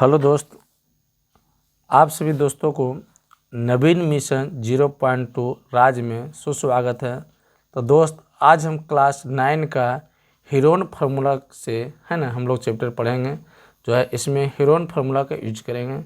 Hello दोस्त, आप सभी दोस्तों को नवीन मिशन 0.2 राज में सुस्वागत है। तो दोस्त, आज हम क्लास 9 का हीरोन फार्मूला से है ना हम लोग चैप्टर पढ़ेंगे, जो है इसमें हीरोन फार्मूला का यूज करेंगे।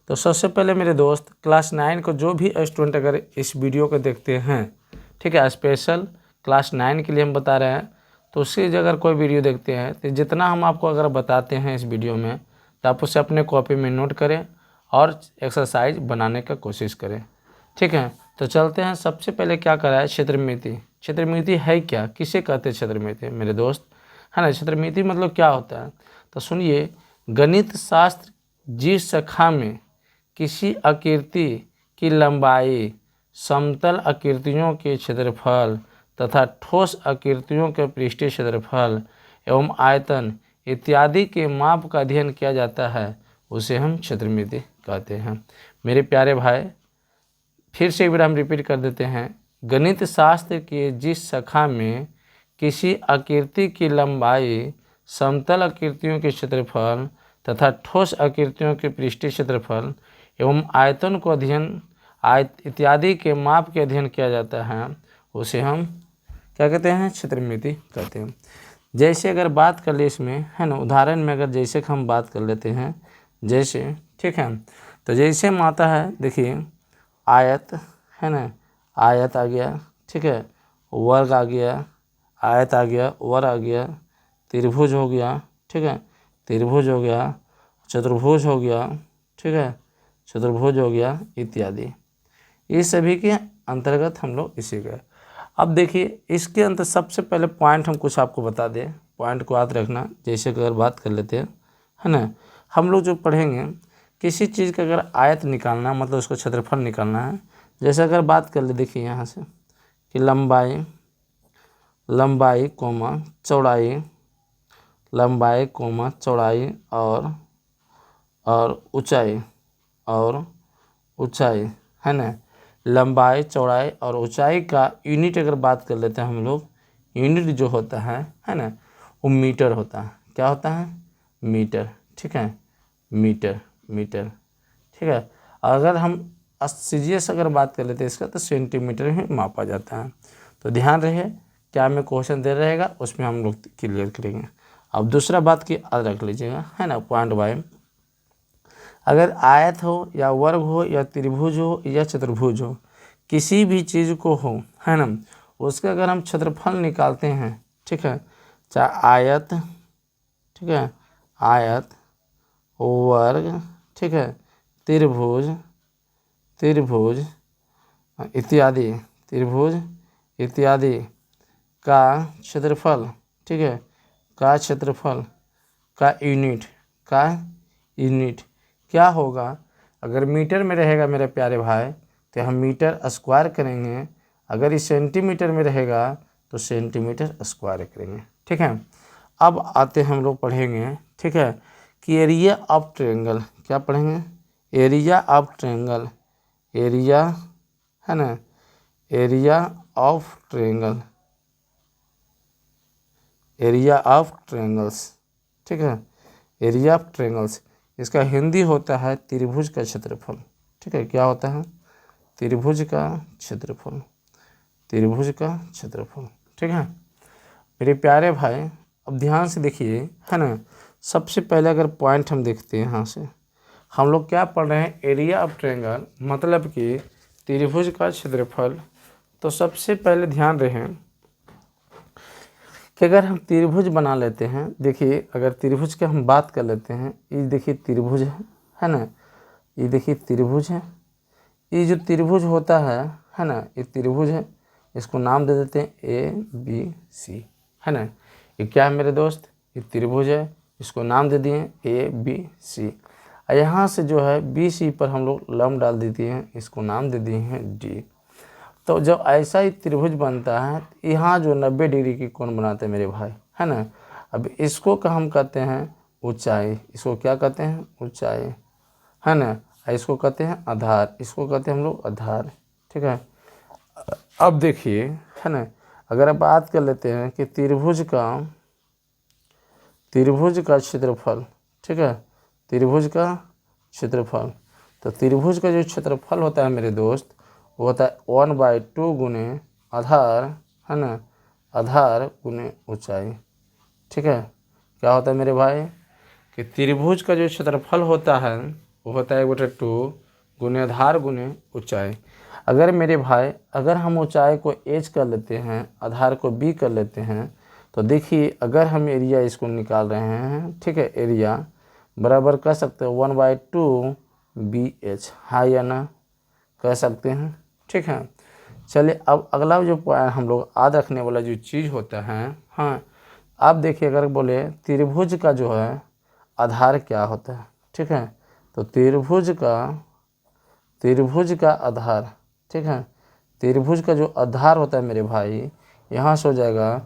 तो सबसे पहले मेरे दोस्त, क्लास 9 को जो भी स्टूडेंट अगर इस वीडियो को देखते हैं, ठीक है, स्पेशल क्लास 9 के लिए हम बता रहे हैं, तो उससे अगर कोई वीडियो देखते हैं तो जितना हम आपको अगर बताते हैं इस वीडियो में, तो आप उसे अपने कॉपी में नोट करें और एक्सरसाइज बनाने का कोशिश करें। ठीक है, तो चलते हैं। सबसे पहले क्या करा है, क्षेत्रमिति। क्षेत्रमिति है क्या, किसे कहते हैं क्षेत्रमिति मेरे दोस्त, है ना। क्षेत्रमिति मतलब क्या होता है, तो सुनिए। गणित शास्त्र जिस शाखा में किसी आकृति की लंबाई, समतल आकृतियों के क्षेत्रफल तथा ठोस आकृतियों के पृष्ठीय क्षेत्रफल एवं आयतन इत्यादि के माप का अध्ययन किया जाता है, उसे हम क्षेत्रमिति कहते हैं। मेरे प्यारे भाई, फिर से एक बार हम रिपीट कर देते हैं। गणित शास्त्र के जिस शाखा में किसी आकृति की लंबाई, समतल आकृतियों के क्षेत्रफल तथा ठोस आकृतियों के पृष्ठीय क्षेत्रफल एवं आयतन को इत्यादि के माप के अध्ययन किया जाता है, उसे हम क्या कहते हैं, क्षेत्रमिति कहते हैं। जैसे अगर बात कर ले इसमें, है ना, उदाहरण में अगर जैसे हम बात कर लेते हैं, जैसे, ठीक है, तो जैसे हम आता है, देखिए आयत, है ना, आयत आ गया, ठीक है, वर्ग आ गया, आयत आ गया, वर्ग आ गया, त्रिभुज हो गया, ठीक है, त्रिभुज हो गया, चतुर्भुज हो गया, ठीक है, चतुर्भुज हो गया इत्यादि। इस सभी के अंतर्गत हम लोग इसी गए। अब देखिए इसके अंतर सबसे पहले पॉइंट हम कुछ आपको बता दें, पॉइंट को याद रखना। जैसे अगर बात कर लेते हैं, है ना, हम लोग जो पढ़ेंगे किसी चीज़ का अगर आयत निकालना मतलब उसका क्षेत्रफल निकालना है। जैसे अगर बात कर ले, देखिए यहाँ से कि लंबाई कोमा चौड़ाई, लंबाई कोमा चौड़ाई और ऊंचाई, है ना। लंबाई, चौड़ाई और ऊंचाई का यूनिट अगर बात कर लेते हैं हम लोग, यूनिट जो होता है ना, वो मीटर होता है। क्या होता है, मीटर, ठीक है, मीटर, ठीक है। अगर हम सीजीएस अगर बात कर लेते हैं इसका, तो सेंटीमीटर में मापा जाता है। तो ध्यान रहे, क्या में क्वेश्चन दे रहेगा उसमें हम लोग क्लियर करेंगे। अब दूसरा बात की याद रख लीजिएगा, है ना, पॉइंट वाई। अगर आयत हो या वर्ग हो या त्रिभुज हो या चतुर्भुज हो, किसी भी चीज़ को हो, है ना, उसका अगर हम क्षेत्रफल निकालते हैं, ठीक है, चाहे आयत, ठीक है, आयत, वर्ग, ठीक है, त्रिभुज इत्यादि, त्रिभुज इत्यादि का क्षेत्रफल, ठीक है, का क्षेत्रफल का यूनिट क्या होगा। अगर मीटर में रहेगा मेरे प्यारे भाई, तो हम मीटर स्क्वायर करेंगे। अगर इस सेंटीमीटर में रहेगा तो सेंटीमीटर स्क्वायर करेंगे, ठीक है। अब आते हम लोग पढ़ेंगे, ठीक है, कि एरिया ऑफ ट्रायंगल। क्या पढ़ेंगे, एरिया ऑफ ट्रायंगल, एरिया, है ना, area of triangle, area of triangles, ठीक है, एरिया ऑफ ट्रायंगल्स। इसका हिंदी होता है त्रिभुज का क्षेत्रफल, ठीक है। क्या होता है, त्रिभुज का क्षेत्रफल, त्रिभुज का क्षेत्रफल, ठीक है। मेरे प्यारे भाई, अब ध्यान से देखिए, है ना। सबसे पहले अगर पॉइंट हम देखते हैं, यहाँ से हम लोग क्या पढ़ रहे हैं, एरिया ऑफ ट्रायंगल मतलब कि त्रिभुज का क्षेत्रफल। तो सबसे पहले ध्यान रहे कि अगर हम त्रिभुज बना लेते हैं, देखिए अगर त्रिभुज की हम बात कर लेते हैं, ये देखिए त्रिभुज है ना, ये देखिए त्रिभुज है। ये जो त्रिभुज होता है ना, ये त्रिभुज है। इसको नाम दे देते हैं ABC, है ना। ये क्या है मेरे दोस्त, ये त्रिभुज है, इसको नाम दे दिए ABC। यहाँ से जो है BC पर हम लोग लंब डाल देते हैं, इसको नाम दे दिए हैं D। तो जब ऐसा ही त्रिभुज बनता है, यहाँ जो 90 डिग्री की कोण बनाते हैं मेरे भाई, है ना। अब इसको का हम कहते हैं ऊंचाई, इसको क्या कहते हैं, ऊंचाई, है ना। इसको कहते हैं आधार, इसको कहते हैं हम लोग आधार, ठीक है। अब देखिए, है ना, अगर आप बात कर लेते हैं कि त्रिभुज का क्षेत्रफल, ठीक है, त्रिभुज का क्षेत्रफल। तो त्रिभुज का जो क्षेत्रफल होता है मेरे दोस्त, वो होता है 1/2 गुने आधार, है ना, आधार गुने ऊंचाई। ठीक है, क्या होता है मेरे भाई कि त्रिभुज का जो क्षेत्रफल होता है वो होता है 1/2 गुने आधार गुने ऊंचाई। अगर मेरे भाई अगर हम ऊंचाई को h कर लेते हैं, आधार को b कर लेते हैं, तो देखिए अगर हम एरिया इसको निकाल रहे हैं, ठीक है, एरिया बराबर कर सकते हैं 1/2 BH, हाँ या ना, कह सकते हैं। ठीक है, चलिए अब अगला जो हम लोग याद रखने वाला जो चीज़ होता है, हाँ, आप देखिए अगर बोले त्रिभुज का जो है आधार क्या होता है। ठीक है, तो त्रिभुज का आधार, ठीक है, त्रिभुज का जो आधार होता है मेरे भाई, यहाँ से हो जाएगा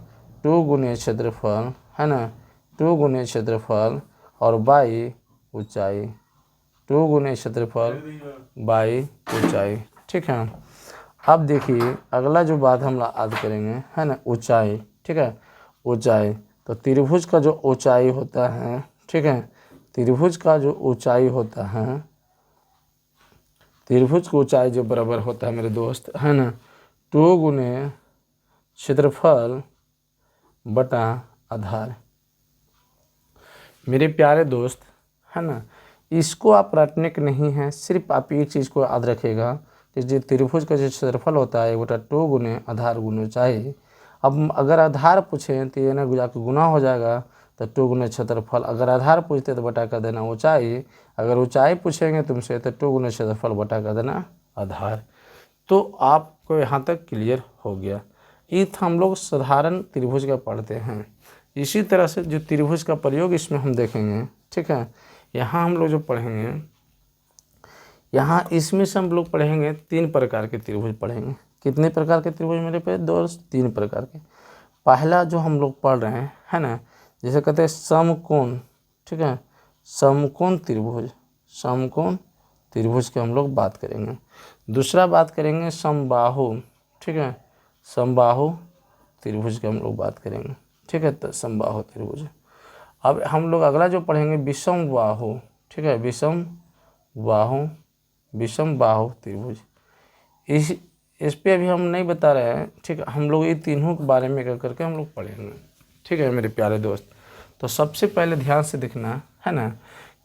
2 गुने क्षेत्रफल, है ना, 2 गुने क्षेत्रफल और बाई ऊंचाई, 2 गुने क्षेत्रफल बाई ऊंचाई। ठीक है, अब देखिए अगला जो बात हम याद करेंगे, है ना, ऊंचाई। ठीक है, ऊंचाई, तो त्रिभुज का जो ऊंचाई होता है, ठीक है, त्रिभुज का जो ऊंचाई होता है, त्रिभुज की ऊंचाई जो बराबर होता है मेरे दोस्त, है ना, 2 गुने क्षेत्रफल बटा आधार। मेरे प्यारे दोस्त, है ना, इसको आप रटने के नहीं है, सिर्फ आप एक चीज़ को याद रखेगा कि जो त्रिभुज का जो क्षेत्रफल होता है 1/2 गुने आधार गुने ऊंचाई। अब अगर आधार पूछें तो ये ना जाकर गुना हो जाएगा, तो 2 गुने क्षेत्रफल। अगर आधार पूछते तो बटा कर देना ऊंचाई, अगर ऊंचाई पूछेंगे तुमसे तो 2 गुने क्षेत्रफल बटा कर देना आधार। तो आपको यहाँ तक क्लियर हो गया। ये हम लोग साधारण त्रिभुज का पढ़ते हैं। इसी तरह से जो त्रिभुज का प्रयोग इसमें हम देखेंगे, ठीक है, यहाँ हम लोग जो पढ़ेंगे, यहाँ इसमें से हम लोग पढ़ेंगे 3 प्रकार के त्रिभुज पढ़ेंगे। कितने प्रकार के त्रिभुज मेरे पे दोस्त? 3 प्रकार के। पहला जो हम लोग पढ़ रहे हैं, है ना, जैसे कहते हैं समकोण, ठीक है, समकोण त्रिभुज, समकोण त्रिभुज की हम लोग बात करेंगे। दूसरा बात करेंगे समबाहु, ठीक है, समबाहु त्रिभुज की हम लोग बात करेंगे। ठीक है, तो समबाहु त्रिभुज। अब हम लोग अगला जो पढ़ेंगे विषम बाहु, ठीक है, विषम बाहु त्रिभुज। इस पे अभी हम नहीं बता रहे हैं, ठीक है, हम लोग ये तीनों के बारे में करके हम लोग पढ़ेंगे। ठीक है मेरे प्यारे दोस्त, तो सबसे पहले ध्यान से देखना, है ना,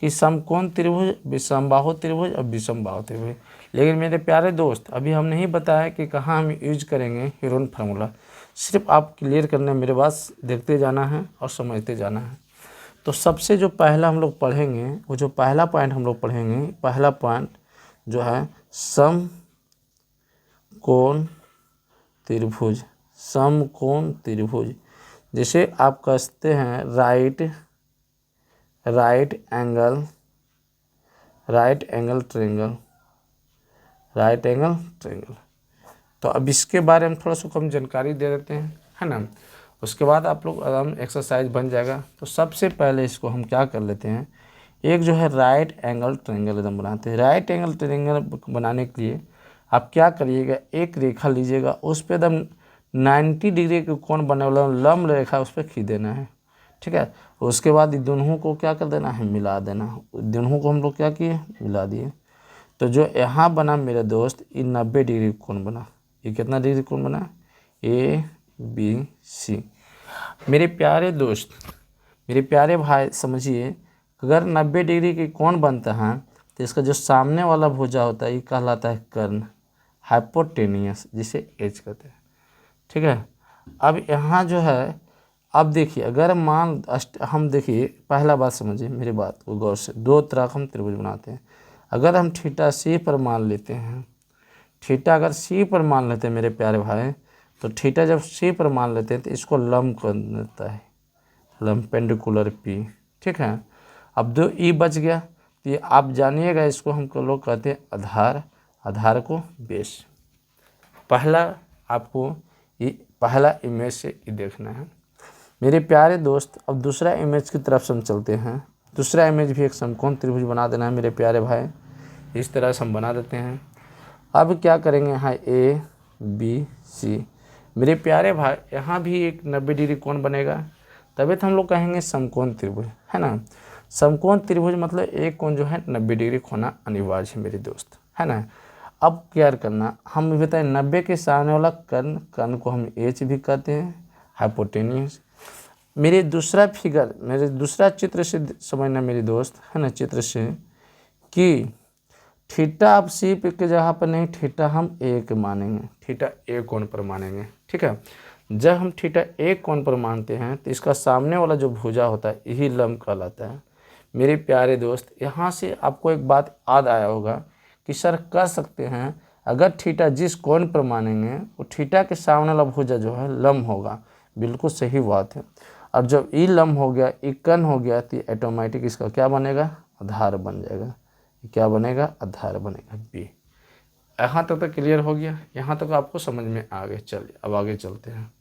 कि समकोण त्रिभुज, विषमबाहु त्रिभुज और विषम बाहु त्रिभुज। लेकिन मेरे प्यारे दोस्त अभी हम नहीं बताया कि कहाँ हम यूज करेंगे हीरोन फार्मूला। सिर्फ आप क्लियर करना, मेरे बात देखते जाना है और समझते जाना है। तो सबसे जो पहला हम लोग पढ़ेंगे, वो जो पहला पॉइंट हम लोग पढ़ेंगे, पहला पॉइंट जो है समकोण त्रिभुज, समकोण त्रिभुज। जैसे आप कहते हैं right angle triangle, right angle triangle. तो अब इसके बारे में थोड़ा सा कम जानकारी दे देते हैं, है ना, उसके बाद आप लोग आराम एक्सरसाइज बन जाएगा। तो सबसे पहले इसको हम क्या कर लेते हैं, एक जो है राइट एंगल ट्रायंगल एकदम बनाते हैं। राइट एंगल ट्रायंगल बनाने के लिए आप क्या करिएगा, एक रेखा लीजिएगा, उस पर एकदम 90 डिग्री के कोण बनने वाला लंब रेखा उस पर खींच देना है। ठीक है, उसके बाद दोनों को क्या कर देना है, मिला देना। दोनों को हम लोग क्या किए, मिला दिए। तो जो यहाँ बना मेरे दोस्त, ये 90 डिग्री कोण बना। ये कितना डिग्री कोण बना, ABC। मेरे प्यारे दोस्त, मेरे प्यारे भाई समझिए, अगर 90 डिग्री की कोण बनता है तो इसका जो सामने वाला भुजा होता है ये कहलाता है कर्ण, हाइपोटेनियस, जिसे एच कहते हैं। ठीक है, अब यहाँ जो है, अब देखिए अगर हम देखिए पहला बात समझिए मेरी बात को गौर से। 2 तरह का हम त्रिभुज बनाते हैं। अगर हम थीटा सी पर मान लेते हैं, थीटा अगर सी पर मान लेते हैं मेरे प्यारे भाई, तो थीटा जब सी पर मान लेते हैं तो इसको लंब कर देता है, लंब पेंडिकुलर पी। ठीक है, अब 2 ई बच गया, तो ये आप जानिएगा, इसको हम लोग कहते हैं आधार, आधार को बेस। पहला आपको ये पहला इमेज से ये देखना है मेरे प्यारे दोस्त। अब दूसरा इमेज की तरफ से हम चलते हैं। दूसरा इमेज भी एक समकोण त्रिभुज बना देना है मेरे प्यारे भाई। इस तरह से हम बना देते हैं। अब क्या करेंगे, यहाँ ABC मेरे प्यारे भाई, यहाँ भी एक 90 डिग्री कोण बनेगा, तभी तो हम लोग कहेंगे समकोण त्रिभुज, है ना। समकोण त्रिभुज मतलब एक कोण जो है 90 डिग्री होना अनिवार्य है मेरे दोस्त, है ना। अब क्या करना, हम बताएं 90 के सामने वाला कर्ण को हम एच भी कहते हैं, हाइपोटेन्यूस। मेरे दूसरा चित्र से समझना मेरे दोस्त, है ना, चित्र से कि थीटा आप सी के जगह पर नहीं, थीटा हम एक मानेंगे, थीटा एक कोण पर मानेंगे, ठीक है। जब हम थीटा एक कोण पर मानते हैं तो इसका सामने वाला जो भुजा होता है यही लंब कहलाता है मेरे प्यारे दोस्त। यहाँ से आपको एक बात याद आया होगा कि सर कह सकते हैं अगर थीटा जिस कोण पर मानेंगे वो थीटा के सामने वाला भुजा जो है लंब होगा, बिल्कुल सही बात है। और जब ई लंब हो गया, ई कर्ण हो गया तो ऑटोमेटिक इसका क्या बनेगा, आधार बन जाएगा। क्या बनेगा, आधार बनेगा बी। यहाँ तक तो क्लियर हो गया, यहाँ तक आपको समझ में आ गए। चलिए अब आगे चलते हैं।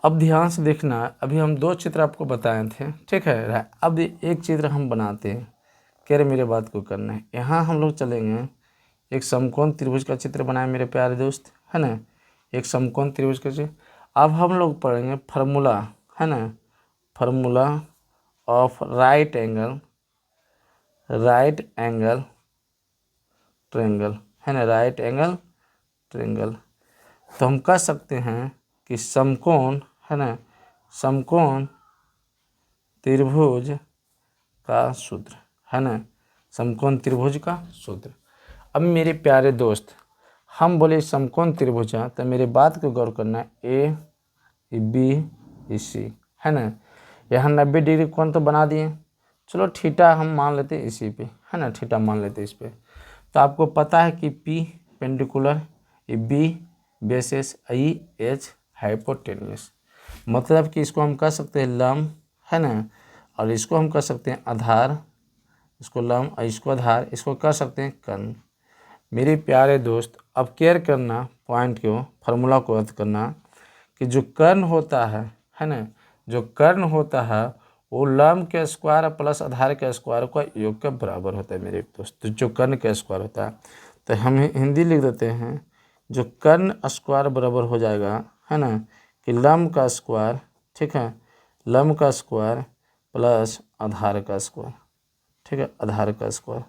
अब ध्यान से देखना, अभी हम 2 चित्र आपको बताए थे, ठीक है। अब एक चित्र हम बनाते हैं, कह रहे मेरे बात को करना है। यहाँ हम लोग चलेंगे, एक समकोण त्रिभुज का चित्र बनाए मेरे प्यारे दोस्त, है ना। एक समकोण त्रिभुज का चित्र। अब हम लोग पढ़ेंगे फार्मूला, है ना, formula of right angle triangle, है ना, राइट एंगल ट्रायंगल। तो हम कह सकते हैं कि समकोण, है ना, समकोण त्रिभुज का सूत्र, है ना, समकोण त्रिभुज का सूत्र। अब मेरे प्यारे दोस्त हम बोले समकोण त्रिभुज है तो मेरे बात को गौर करना, ए बी सी, है ना। यहाँ 90 डिग्री कोण तो बना दिए, चलो थीटा हम मान लेते हैं इसी पे, है ना, थीटा मान लेते हैं इस पे। तो आपको पता है कि पी पेंडिकुलर, बी बेसिस, ई एच हाइपोटेन्यूस, मतलब कि इसको हम कह सकते हैं लंब, है ना, और इसको हम कह सकते हैं आधार, इसको लंब और इसको आधार, इसको कह सकते हैं कर्ण। मेरे प्यारे दोस्त अब केयर करना, पॉइंट को, फार्मूला को अर्थ करना कि जो कर्ण होता है ना, जो कर्ण होता है वो लंब के स्क्वायर प्लस आधार के स्क्वायर का योग के बराबर होता है मेरे दोस्त। तो जो कर्ण का स्क्वायर होता है तो हम हिंदी लिख देते हैं, जो कर्ण स्क्वायर बराबर हो जाएगा, है ना, कि लंब का स्क्वायर, ठीक है, लंब का स्क्वायर प्लस आधार का स्क्वायर, ठीक है, आधार का स्क्वायर।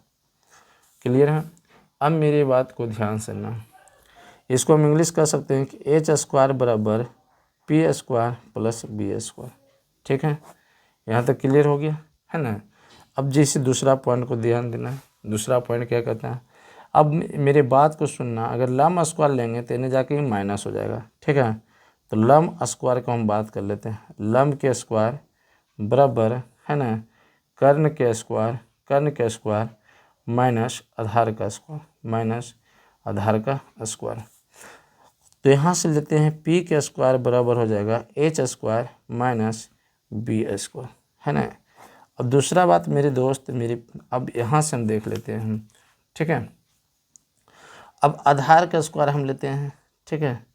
क्लियर है। अब मेरी बात को ध्यान से सुनना, इसको हम इंग्लिश कह सकते हैं कि एच स्क्वायर बराबर P square plus B square, ठीक है। यहाँ तक क्लियर हो गया, है ना। अब जैसे दूसरा पॉइंट को ध्यान देना है, दूसरा पॉइंट क्या कहता है, अब मेरे बात को सुनना, अगर लंब स्क्वायर लेंगे तो इन्हें जाके माइनस हो जाएगा, ठीक है। तो लंब स्क्वायर को हम बात कर लेते हैं, लंब के स्क्वायर बराबर, है ना, कर्ण के स्क्वायर माइनस आधार का स्क्वायर, माइनस आधार का स्क्वायर। तो यहाँ से लेते हैं पी के स्क्वायर बराबर हो जाएगा H square minus B square, है ना। अब दूसरा बात मेरे दोस्त, मेरी अब यहाँ से हम देख लेते हैं, ठीक है। अब आधार का स्क्वायर हम लेते हैं, ठीक है,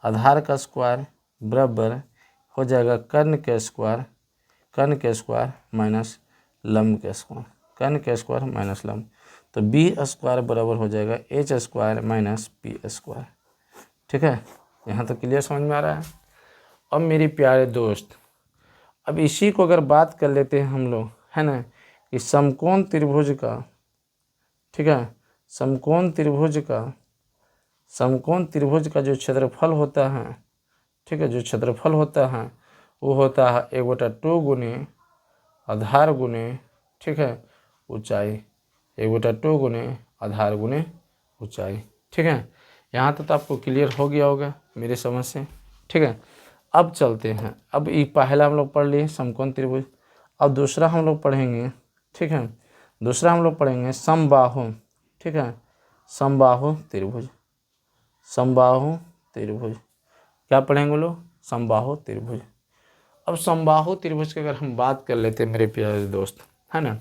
आधार का स्क्वायर बराबर हो जाएगा कर्ण के स्क्वायर माइनस लंब के स्क्वायर, कर्ण के स्क्वायर माइनस लंब। तो बी स्क्वायर बराबर हो जाएगा H square minus P square, ठीक है। यहाँ तो क्लियर समझ में आ रहा है। अब मेरे प्यारे दोस्त अब इसी को अगर बात कर लेते हैं हम लोग, है ना, कि समकोण त्रिभुज का, ठीक है, समकोण त्रिभुज का जो क्षेत्रफल होता है, ठीक है, जो क्षेत्रफल होता है वो होता है 1/2 गुने आधार गुने, ठीक है, ऊंचाई, 1/2 गुने आधार गुने ऊंचाई, ठीक है। यहाँ तक तो आपको क्लियर हो गया होगा मेरे समझ से, ठीक है। अब चलते हैं, अब ये पहला हम लोग पढ़ लिए समकोण त्रिभुज। अब दूसरा हम लोग पढ़ेंगे, ठीक है, दूसरा हम लोग पढ़ेंगे समबाहु, ठीक है, समबाहु त्रिभुज, समबाहु त्रिभुज। क्या पढ़ेंगे लोग, समबाहु त्रिभुज। अब समबाहु त्रिभुज की अगर हम बात कर लेते हैं मेरे प्यारे दोस्त, है ना,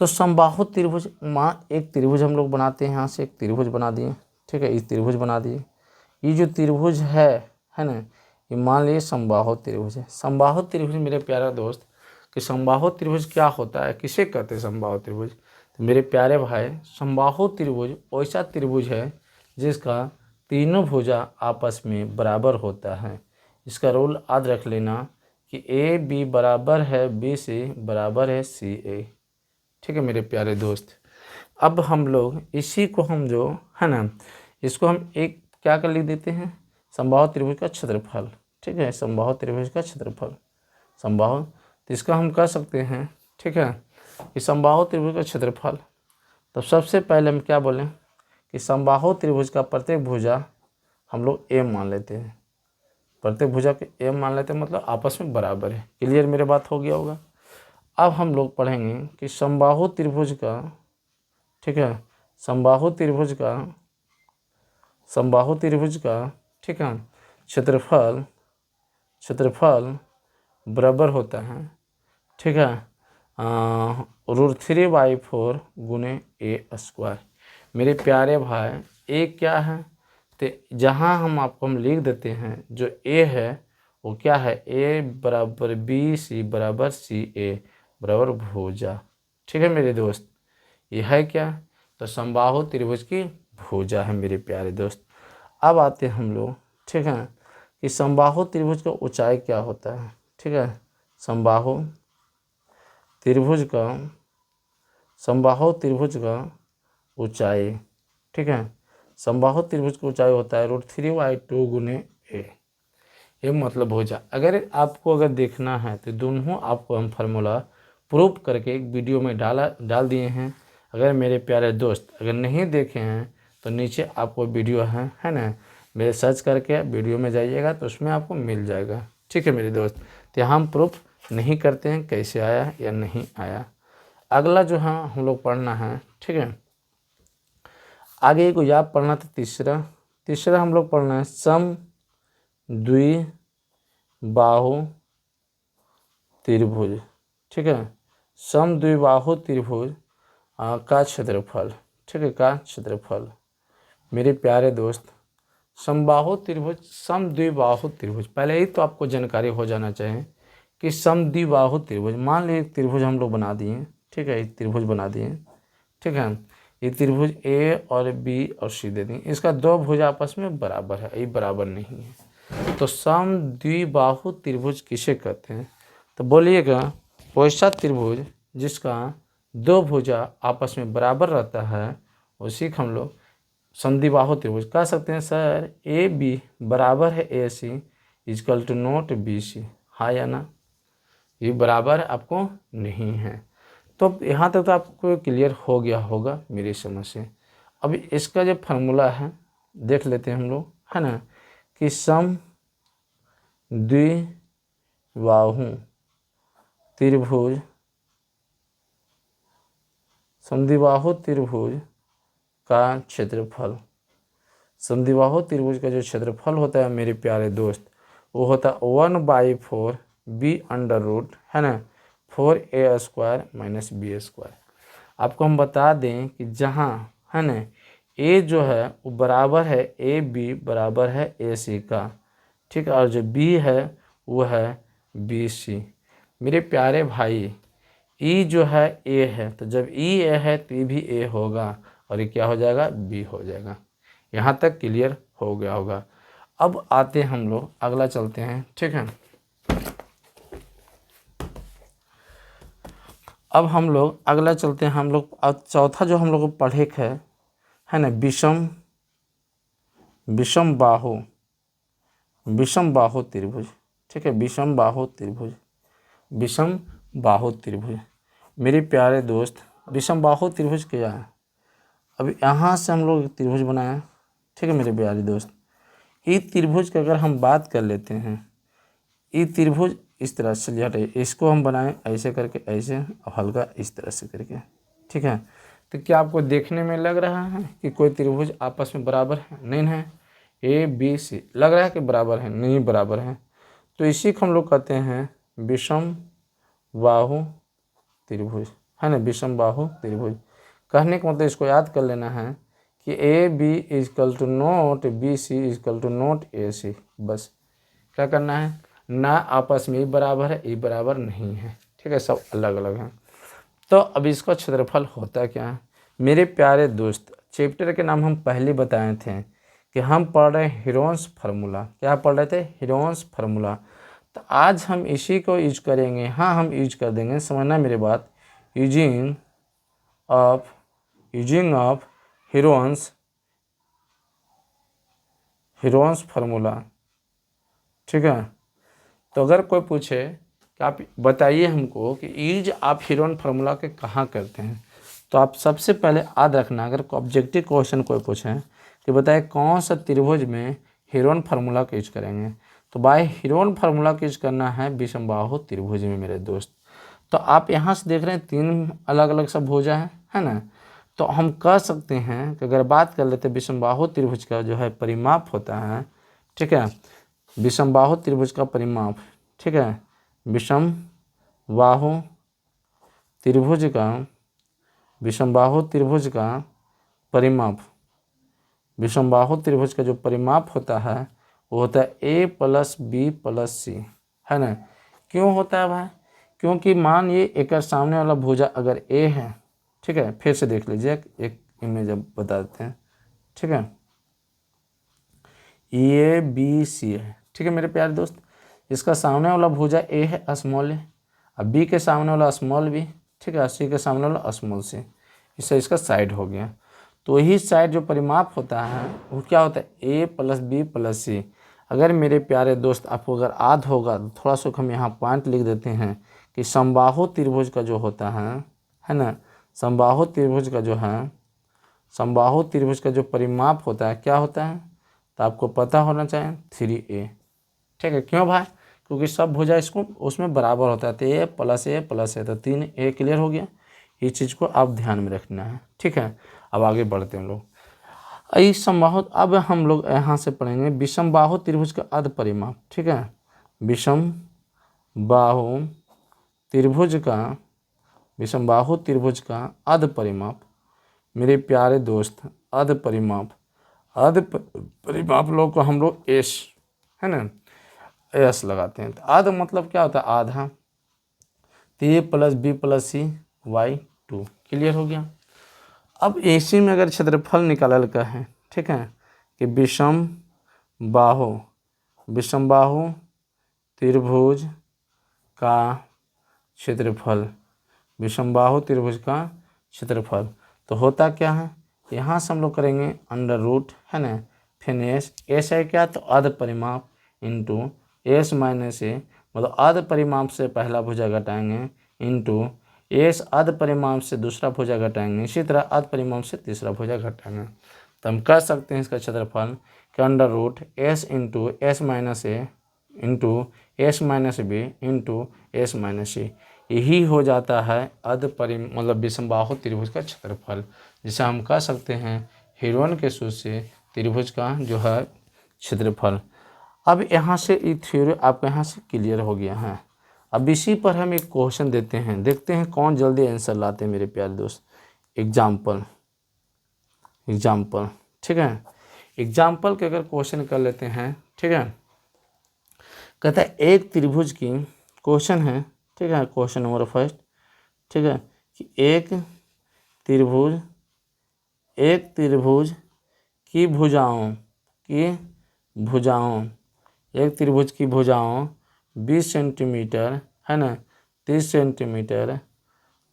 तो समबाहु त्रिभुज एक त्रिभुज हम लोग बनाते हैं, यहाँ से एक त्रिभुज बना दिए, ठीक है, इस त्रिभुज बना दिए। ये जो त्रिभुज है ना, ये मान लीजिए समबाहु त्रिभुज है। समबाहु त्रिभुज मेरे प्यारे दोस्त कि समबाहु त्रिभुज क्या होता है, किसे कहते हैं समबाहु त्रिभुज। तो मेरे प्यारे भाई समबाहु त्रिभुज ऐसा त्रिभुज है जिसका तीनों भुजा आपस में बराबर होता है। इसका रूल याद रख लेना, कि ए बी बराबर है बी सी बराबर है सी ए। ठीक है मेरे प्यारे दोस्त, अब हम लोग इसी को हम जो है ना, इसको हम एक क्या कर लिख देते हैं, समबाहु त्रिभुज का क्षेत्रफल। ठीक है, समबाहु त्रिभुज का क्षेत्रफल, समबाहु, तो इसका हम कह सकते हैं, ठीक है, कि समबाहु त्रिभुज का क्षेत्रफल। तो सबसे पहले हम क्या बोलें कि समबाहु त्रिभुज का प्रत्येक भुजा हम लोग ए मान लेते हैं, प्रत्येक भुजा के ए मान लेते हैं, मतलब आपस में बराबर है। क्लियर मेरे बात हो गया होगा। अब हम लोग पढ़ेंगे कि समबाहु त्रिभुज का, ठीक है, समबाहु त्रिभुज का, समबाहु त्रिभुज का, ठीक है, क्षेत्रफल, क्षेत्रफल बराबर होता है, ठीक है, √3/4 गुने ए स्क्वायर। मेरे प्यारे भाई ए क्या है, तो जहाँ हम लिख देते हैं जो ए है वो क्या है, ए बराबर बी सी बराबर सी ए बराबर भुजा। ठीक है मेरे दोस्त, ये है क्या, तो समबाहु त्रिभुज की भुजा है मेरे प्यारे दोस्त। अब आते हैं हम लोग, ठीक है, कि समबाहु त्रिभुज का ऊंचाई क्या होता है। ठीक है, समबाहु त्रिभुज का, समबाहु त्रिभुज का ऊंचाई, ठीक है, समबाहु त्रिभुज की ऊंचाई होता है √3/2 गुने ए। ये मतलब भुजा। अगर आपको अगर देखना है तो दोनों आपको हम फार्मूला प्रूफ करके एक वीडियो में डाल दिए हैं। अगर मेरे प्यारे दोस्त अगर नहीं देखे हैं तो नीचे आपको वीडियो है ना, मेरे सर्च करके वीडियो में जाइएगा तो उसमें आपको मिल जाएगा। ठीक है मेरे दोस्त, तो यहाँ हम प्रूफ नहीं करते हैं कैसे आया या नहीं आया। अगला जो है हम लोग पढ़ना है, ठीक है, आगे को याद पढ़ना था। तीसरा हम लोग पढ़ना है सम द्विबाहु त्रिभुज। ठीक है, सम द्विबाहु त्रिभुज का क्षेत्रफल। ठीक है, का क्षेत्रफल। मेरे प्यारे दोस्त, समबाहु त्रिभुज, सम द्विबाहु त्रिभुज, पहले ही तो आपको जानकारी हो जाना चाहिए कि सम द्विबाहु त्रिभुज, मान लीजिए त्रिभुज हम लोग बना दिए। ठीक है, एक त्रिभुज बना दिए। ठीक है, ये त्रिभुज ए और बी और सी दे दें, इसका दो भुजा आपस में बराबर है, ये बराबर नहीं है। तो सम द्विबाहु त्रिभुज किसे कहते हैं, तो बोलिएगा वैसा त्रिभुज जिसका दो भुजा आपस में बराबर रहता है उसी को हम लोग समद्विबाहु त्रिभुज कह सकते हैं। सर ए बी बराबर है A C is equal to not B C, हाँ या ना, ये बराबर आपको नहीं है। तो यहाँ तक तो आपको क्लियर हो गया होगा मेरी समझ से। अभी इसका जो फार्मूला है देख लेते हैं हम लोग, है ना, कि सम द्विबाहु त्रिभुज, समद्विबाहु त्रिभुज का क्षेत्रफल, समद्विबाहु त्रिभुज का जो क्षेत्रफल होता है मेरे प्यारे दोस्त वो होता है 1/4 बी अंडर रूट, है ना, 4a² - b²। आपको हम बता दें कि जहाँ है ना a जो है वो बराबर है ए बी बराबर है ए सी का, ठीक है, और जो b है वो है बी सी। मेरे प्यारे भाई e जो है a है, तो जब e a है तो ये भी a होगा और ये क्या हो जाएगा, b हो जाएगा। यहाँ तक क्लियर हो गया होगा। अब आते हैं हम लोग अगला चलते हैं। ठीक है, अब हम लोग अगला चलते हैं। हम लोग अब चौथा जो हम लोग को पढ़े है ना, विषम बाहु त्रिभुज। ठीक है, विषम बाहु त्रिभुज, विषम बाहु त्रिभुज। मेरे प्यारे दोस्त विषम बाहु त्रिभुज क्या है, अभी यहाँ से हम लोग त्रिभुज बनाए। ठीक है मेरे प्यारे दोस्त, ये त्रिभुज की अगर हम बात कर लेते हैं, ये त्रिभुज इस तरह से हटाइए, इसको हम बनाएं ऐसे करके, ऐसे और हल्का इस तरह से करके। ठीक है, तो क्या आपको देखने में लग रहा है कि कोई त्रिभुज आपस में बराबर है, नहीं है, ए बी सी लग रहा है कि बराबर है, नहीं बराबर है। तो इसी को हम लोग कहते हैं विषम बाहु त्रिभुज, है ना, विषम बाहु त्रिभुज। कहने का मतलब इसको याद कर लेना है कि A B is equal to not B C is equal to not A C. बस क्या करना है, ना आपस में ये बराबर है, ये बराबर नहीं है। ठीक है, सब अलग अलग हैं। तो अब इसका क्षेत्रफल होता क्या है मेरे प्यारे दोस्त, चैप्टर के नाम हम पहले बताए थे कि हम पढ़ रहे हैं हीरोन्स फार्मूला। क्या पढ़ रहे थे, हीरोन्स फार्मूला। तो आज हम इसी को यूज करेंगे। हाँ, हम यूज कर देंगे, समझना मेरी बात। यूजिंग ऑफ हीरोन्स फार्मूला, ठीक है। तो अगर कोई पूछे कि आप बताइए हमको कि यूज आप हीरोन फार्मूला के कहाँ करते हैं, तो आप सबसे पहले याद रखना, अगर ऑब्जेक्टिव क्वेश्चन कोई पूछे कि बताए कौन सा त्रिभुज में हीरोन फार्मूला का यूज करेंगे, तो बाय हीरोन फार्मूला का यूज करना है विषमबाहु त्रिभुज में मेरे दोस्त। तो आप यहाँ से देख रहे हैं 3 अलग अलग सा भुजा है ना। तो हम कह सकते हैं कि अगर बात कर लेते हैं विषमबाहु त्रिभुज का जो है परिमाप होता है, ठीक है, विषमबाहु त्रिभुज का परिमाप, ठीक है, विषमबाहु त्रिभुज का परिमाप, विषमबाहु त्रिभुज का जो परिमाप होता है वो होता है a+b+c, है ना। क्यों होता है भाई? क्योंकि मान ये एक सामने वाला भुजा अगर a है, ठीक है, फिर से देख लीजिए, एक इमेज अब बता देते हैं, ठीक है, ये बी सी है, ठीक है मेरे प्यारे दोस्त। इसका सामने वाला भुजा ए है, स्मॉल ए, अब बी के सामने वाला स्मॉल बी, ठीक है, सी के सामने वाला स्मॉल सी, इससे इसका साइड हो गया। तो यही साइड जो परिमाप होता है वो क्या होता है, a+b+c। अगर मेरे प्यारे दोस्त आपको अगर याद होगा तो थोड़ा सा हम यहाँ पॉइंट लिख देते हैं कि समबाहु त्रिभुज का जो होता है ना, समबाहु त्रिभुज का जो परिमाप होता है क्या होता है, तो आपको पता होना चाहिए 3a, ठीक है। क्यों भाई? क्योंकि सब भुजा इसको उसमें बराबर होता है, तो a+a+a, तो 3a क्लियर हो गया। इस चीज़ को आप ध्यान में रखना है, ठीक है। अब आगे बढ़ते हैं हम लोग। इस समबाहु, अब हम लोग यहाँ से पढ़ेंगे विषमबाहु त्रिभुज का अर्ध परिमाप, ठीक है, विषमबाहु त्रिभुज का अर्ध परिमाप मेरे प्यारे दोस्त, अर्ध परिमाप लोग को हम लोग एस, है ना, एस लगाते हैं। तो अर्ध मतलब क्या होता है, आधा, तो a+b+c/2 क्लियर हो गया। अब एसी में अगर क्षेत्रफल निकालल का है, ठीक है, कि विषमबाहु त्रिभुज का क्षेत्रफल, तो होता क्या है, यहाँ से हम लोग करेंगे √, है ना, फिर एस है क्या, तो अर्ध परिमाप इंटू s - a, मतलब अर्ध परिमाप से पहला भुजा घटाएंगे इंटू एस अर्ध परिमाप से दूसरा भुजा घटाएंगे, इसी तरह अर्ध परिमाप से तीसरा भुजा घटाएंगे। तो हम कह सकते हैं इसका क्षेत्रफल कि √s into s - a into s - b into s - c, यही हो जाता है मतलब विषमबाहु त्रिभुज का क्षेत्रफल, जिसे हम कह सकते हैं हीरोन के सूत्र से त्रिभुज का जो है क्षेत्रफल। अब यहाँ से ये थ्योरी आपको यहाँ से क्लियर हो गया है। अब इसी पर हम एक क्वेश्चन देते हैं, देखते हैं कौन जल्दी आंसर लाते हैं मेरे प्यारे दोस्त। एग्जाम्पल, ठीक है, एग्जाम्पल के अगर क्वेश्चन कर लेते हैं, ठीक है, कहता है एक त्रिभुज की, क्वेश्चन है, ठीक है, क्वेश्चन नंबर 1, ठीक है, कि एक त्रिभुज की भुजाओं 20 सेंटीमीटर, है ना, 30 सेंटीमीटर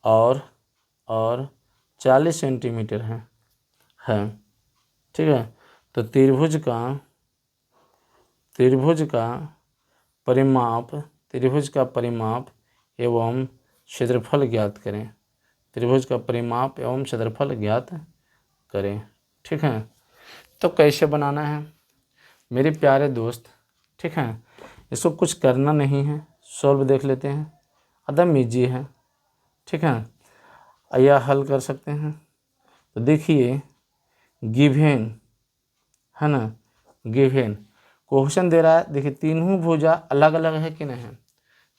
और 40 सेंटीमीटर है, ठीक है। तो त्रिभुज का परिमाप एवं क्षेत्रफल ज्ञात करें, ठीक है। तो कैसे बनाना है मेरे प्यारे दोस्त, ठीक है, इसको कुछ करना नहीं है, सॉल्व देख लेते हैं, एकदम ईजी है, ठीक है, या हल कर सकते हैं। तो देखिए गिवन, है ना, गिवन क्वेश्चन दे रहा है, देखिए तीनों भुजा अलग अलग है कि नहीं है,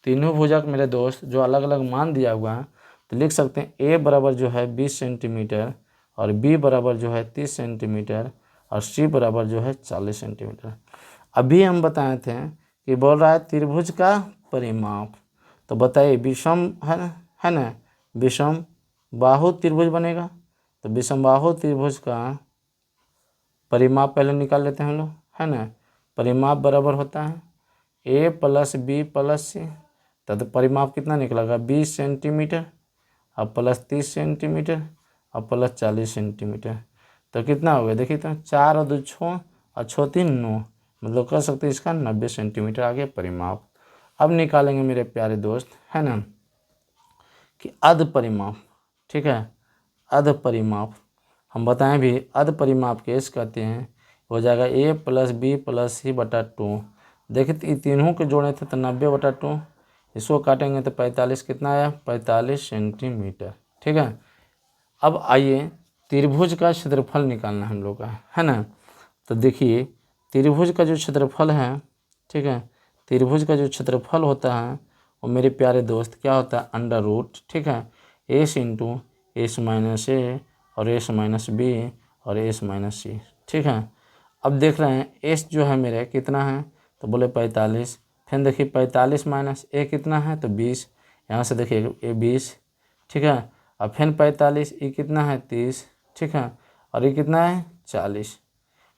तीनों भुजा मेरे दोस्त जो अलग अलग मान दिया हुआ है, तो लिख सकते हैं a बराबर जो है 20 सेंटीमीटर और b बराबर जो है 30 सेंटीमीटर और c बराबर जो है 40 सेंटीमीटर। अभी हम बताए थे कि बोल रहा है त्रिभुज का परिमाप, तो बताइए विषम है ना, विषम बाहु त्रिभुज बनेगा, तो विषम बाहु त्रिभुज का परिमाप पहले निकाल लेते हैं हम लोग, है ना। परिमाप बराबर होता है ए प्लस बी प्लस सी, तो परिमाप कितना निकलेगा 20 सेंटीमीटर, अब प्लस 30 सेंटीमीटर, अब प्लस 40 सेंटीमीटर, तो कितना हो गया देखिए, तो 4 और 2 6 और 6 3 9, मतलब कह सकते हैं इसका 90 सेंटीमीटर आ गया परिमाप। अब निकालेंगे मेरे प्यारे दोस्त, है ना, कि अर्ध परिमाप, ठीक है, अर्ध परिमाप हम बताएं भी, अर्ध परिमाप केस कहते हैं, हो जाएगा ए प्लस बी प्लस सी बटा 2। देखिए तीनों के जोड़े थे तो 90 बटा 2, इसको काटेंगे तो 45 कितना आया 45 सेंटीमीटर, ठीक है। अब आइए त्रिभुज का क्षेत्रफल निकालना हम लोग का, है ना। तो देखिए त्रिभुज का जो क्षेत्रफल है, ठीक है, त्रिभुज का जो क्षेत्रफल होता है वो मेरे प्यारे दोस्त क्या होता है अंडर रूट, ठीक है, एस इंटू एस माइनस ए और एस माइनस बी और एस माइनस सी, ठीक है। अब देख रहे हैं एस जो है मेरे कितना है, तो बोले 45, फिर देखिए 45 माइनस ए कितना है तो 20, यहाँ से देखिए ए 20, ठीक है। अब फिर 45 ये कितना है 30, ठीक है, और ये कितना है 40।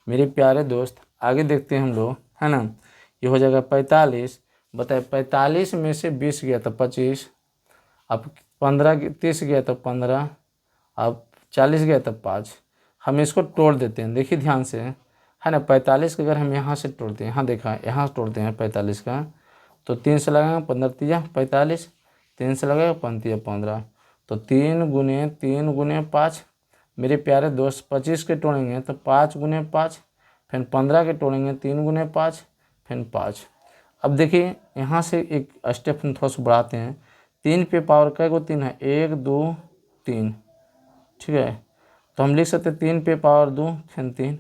मेरे प्यारे दोस्त आगे देखते हैं हम लोग, है ना, ये हो जाएगा 45, बताए 45 में से 20 गया तो 25, अब 15 30 गया तो 15, अब 40 गया तो 5। हम इसको तोड़ देते हैं, देखिए ध्यान से, है ना, 45 का अगर हम यहाँ से तोड़ते हैं, यहाँ देखा यहाँ तोड़ते हैं 45 का, तो 3 से लगाएंगे 15 तिया 45, 3 से लगाएगा 5 तिया 15, तो 3 गुने 5, मेरे प्यारे दोस्त 25 के तोड़ेंगे तो 5 गुने 5, फिर 15 के तोड़ेंगे 3 गुने 5, फिर 5। अब देखिए यहाँ से एक स्टेप हम थोड़ा सा बढ़ाते हैं, 3 पे पावर कै गो 3 है 1 2 3, ठीक है, तो हम लिख सकते हैं 3 पे पावर 2 फिर 3,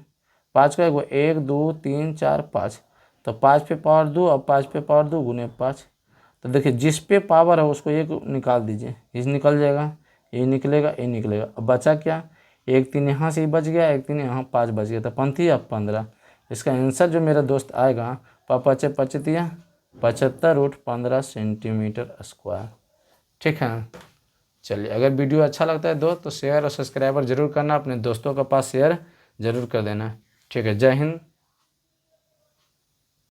5 का 1 2 3 4 5, तो 5 पे पावर 2 और 5 पे पावर 2 गुने 5, तो देखिए जिस पे पावर है उसको एक निकाल दीजिए, ये निकल जाएगा, ये निकलेगा, ये निकलेगा, अब बचा क्या, 1 3 यहाँ से ही बच गया, 1 3 यहाँ 5 बच गया, तो 15 अब 15। इसका आंसर जो मेरा दोस्त आएगा 75 रूट 15 सेंटीमीटर स्क्वायर, ठीक है। चलिए अगर वीडियो अच्छा लगता है दोस्त तो शेयर और सब्सक्राइबर जरूर करना, अपने दोस्तों के पास शेयर जरूर कर देना, ठीक है। जय हिंद।